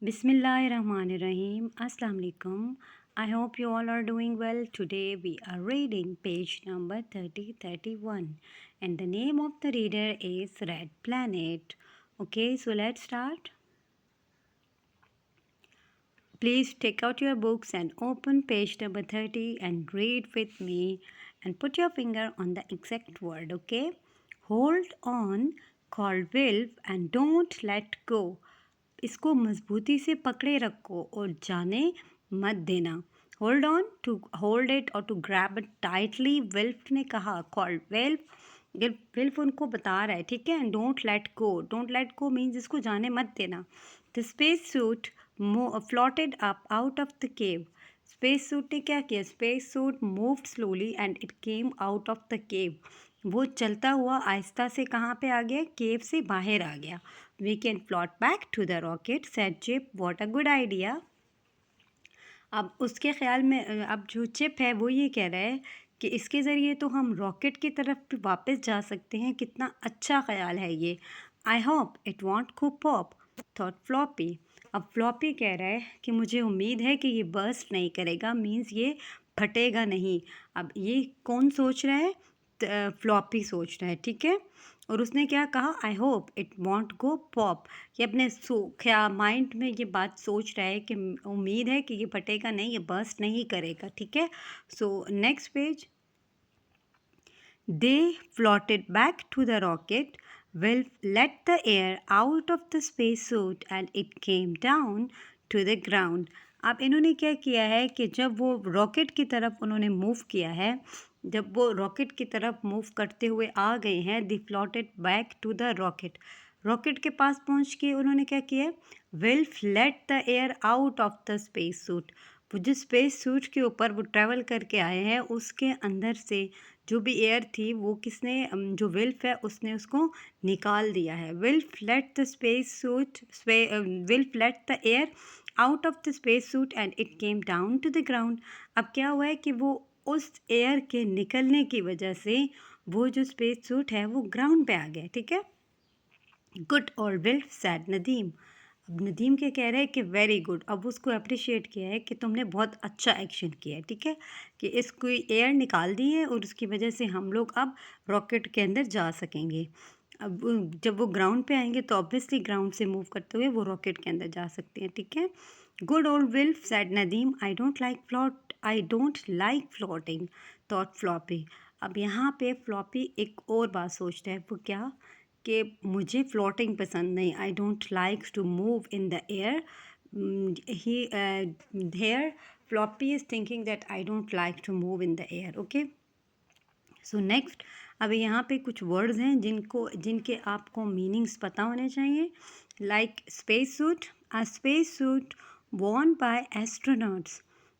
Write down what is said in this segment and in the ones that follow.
Bismillahirrahmanirrahim. Assalamu alaikum. I hope you all are doing well. Today we are reading page number 3031 and the name of the reader is Red Planet. Okay, so let's start. Please take out your books and open page number 30 and read with me and put your finger on the exact word, okay? Hold on, called Wilf, and don't let go. इसको मजबूती से पकड़े रखो और जाने मत देना. Hold on, to hold it और to grab it tightly. Wilf ने कहा. कॉल्ड विल्फ. विल्फ उनको बता रहा है, ठीक है. Don't let go. Don't let go means इसको जाने मत देना. The space suit floated up out of the cave. Space suit ने क्या किया? Space suit moved slowly and it came out of the cave. वो चलता हुआ आहिस्ता से कहाँ पे आ गया? केव से बाहर आ गया. We can float back to the rocket, said Chip. What a good idea. अब उसके ख्याल में अब जो चिप है वो ये कह रहा है कि इसके ज़रिए तो हम रॉकेट की तरफ वापस जा सकते हैं. कितना अच्छा ख्याल है ये. I hope it won't go pop, thought floppy. अब फ्लॉपी कह रहा है कि मुझे उम्मीद है कि ये बर्स्ट नहीं करेगा, मीन्स ये फटेगा नहीं. अब ये कौन सोच रहा है? फ्लॉपी सोच रहा है, ठीक है. और उसने क्या कहा? I hope it won't go pop. ये अपने क्या माइंड में ये बात सोच रहा है कि उम्मीद है कि ये फटेगा नहीं, ये बर्स्ट नहीं करेगा, ठीक है. So next page. They floated back to the rocket. Wilf let the air out of the space suit and it came down to the ground. अब इन्होंने क्या किया है कि जब वो रॉकेट की तरफ उन्होंने मूव किया है, जब वो रॉकेट की तरफ मूव करते हुए आ गए हैं, they floated back to the rocket. Rocket के पास पहुंच के उन्होंने क्या किया? Wilf let the air out of the space suit. वो जो स्पेस सूट के ऊपर वो ट्रैवल करके आए हैं उसके अंदर से जो भी एयर थी वो किसने, जो विल्फ है उसने उसको निकाल दिया है. Wilf let the space suit Wilf let the air out of the space suit and it came down to the ground. अब क्या हुआ है कि वो उस एयर के निकलने की वजह से वो जो स्पेस सूट है वो ग्राउंड पे आ गया, ठीक है. गुड और विल्फ सैड नदीम. अब नदीम क्या कह रहे हैं कि वेरी गुड. अब उसको अप्रिशिएट किया है कि तुमने बहुत अच्छा एक्शन किया है, ठीक है, कि इसको एयर निकाल दी है और उसकी वजह से हम लोग अब रॉकेट के अंदर जा सकेंगे. अब जब वो ग्राउंड पे आएंगे तो ऑब्वियसली ग्राउंड से मूव करते हुए वो रॉकेट के अंदर जा सकते हैं, ठीक है. Good old विल्फ sad Nadeem. I don't like floating, thought floppy. अब यहाँ पे फ्लॉपी एक और बात सोचता है. वो क्या? कि मुझे फ्लोटिंग पसंद नहीं. I don't like to move in the air. He here Floppy is thinking that I don't like to move in the air. Okay, so next. अभी यहाँ पे कुछ वर्ड्स हैं जिनके आपको मीनिंग्स पता होने चाहिए. Like space suit. A space suit worn by astronauts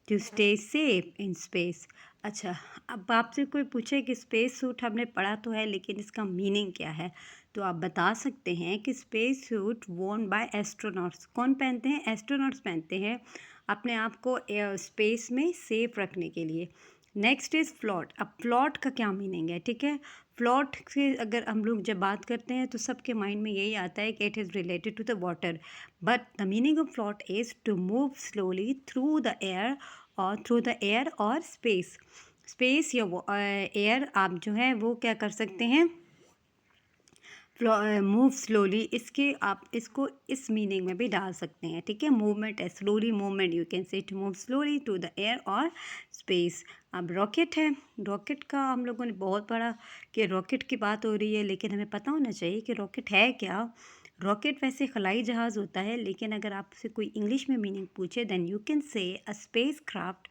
to stay safe in space. अच्छा, अब आपसे कोई पूछे कि स्पेस सूट हमने पढ़ा तो है लेकिन इसका मीनिंग क्या है, तो आप बता सकते हैं कि space suit worn by astronauts. कौन पहनते हैं? एस्ट्रोनॉट्स पहनते हैं अपने आप को स्पेस में सेफ रखने के लिए. Next is float. अब फ्लॉट का क्या मीनिंग है, ठीक है. फ्लॉट से अगर हम लोग जब बात करते हैं तो सबके माइंड में यही आता है कि it is related to the water. But the meaning of float is to move slowly through the air और स्पेस. स्पेस या एयर आप जो है वो क्या कर सकते हैं? Move slowly. इसके आप इसको इस मीनिंग में भी डाल सकते हैं, ठीक है. मूवमेंट है, slowly movement. You can say to move slowly to the air और स्पेस. अब रॉकेट है. रॉकेट का हम लोगों ने बहुत पढ़ा कि रॉकेट की बात हो रही है, लेकिन हमें पता होना चाहिए कि रॉकेट है क्या. रॉकेट वैसे खलाई जहाज़ होता है, लेकिन अगर आपसे कोई इंग्लिश में मीनिंग पूछे then you can say a space craft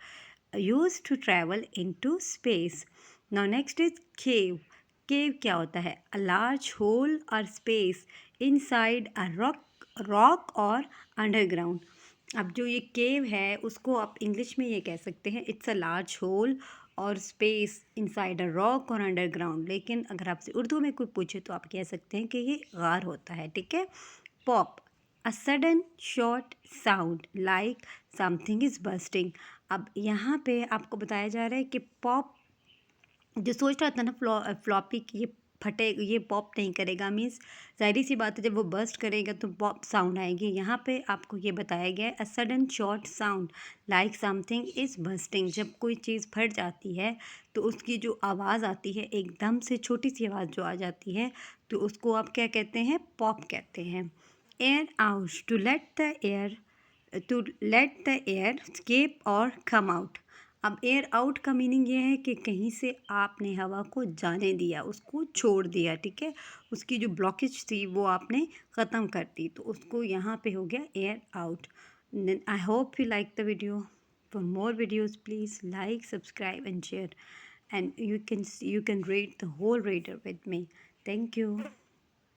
use to travel into space. Now next is cave. Cave क्या होता है? अ लार्ज होल और स्पेस इनसाइड अ रॉक और अंडरग्राउंड. अब जो ये केव है उसको आप इंग्लिश में ये कह सकते हैं इट्स अ लार्ज होल और स्पेस इनसाइड अ रॉक और अंडरग्राउंड. लेकिन अगर आपसे उर्दू में कोई पूछे तो आप कह सकते हैं कि ये गार होता है, ठीक है. Pop. A sudden short sound like something is bursting. अब यहाँ पे आपको बताया जा रहा है कि पॉप जो सोच रहा था ना फ्लॉपी की ये फटे ये पॉप नहीं करेगा, मीन्स ज़ाहिर सी बात है जब वो बर्स्ट करेगा तो पॉप साउंड आएगी। यहाँ पे आपको ये बताया गया है a sudden short sound like something is bursting. जब कोई चीज़ फट जाती है तो उसकी जो आवाज़ आती है एकदम से छोटी सी आवाज़ जो आ जाती है तो उसको आप क्या कहते हैं, पॉप कहते हैं। Air out to let the air escape और कम आउट। अब एयर आउट का मीनिंग ये है कि कहीं से आपने हवा को जाने दिया, उसको छोड़ दिया, ठीक है, उसकी जो ब्लॉकेज थी वो आपने ख़त्म कर दी, तो उसको यहाँ पे हो गया air out. I hope you like the video. For more videos please like, subscribe and share, and you can read the whole reader with me. Thank you.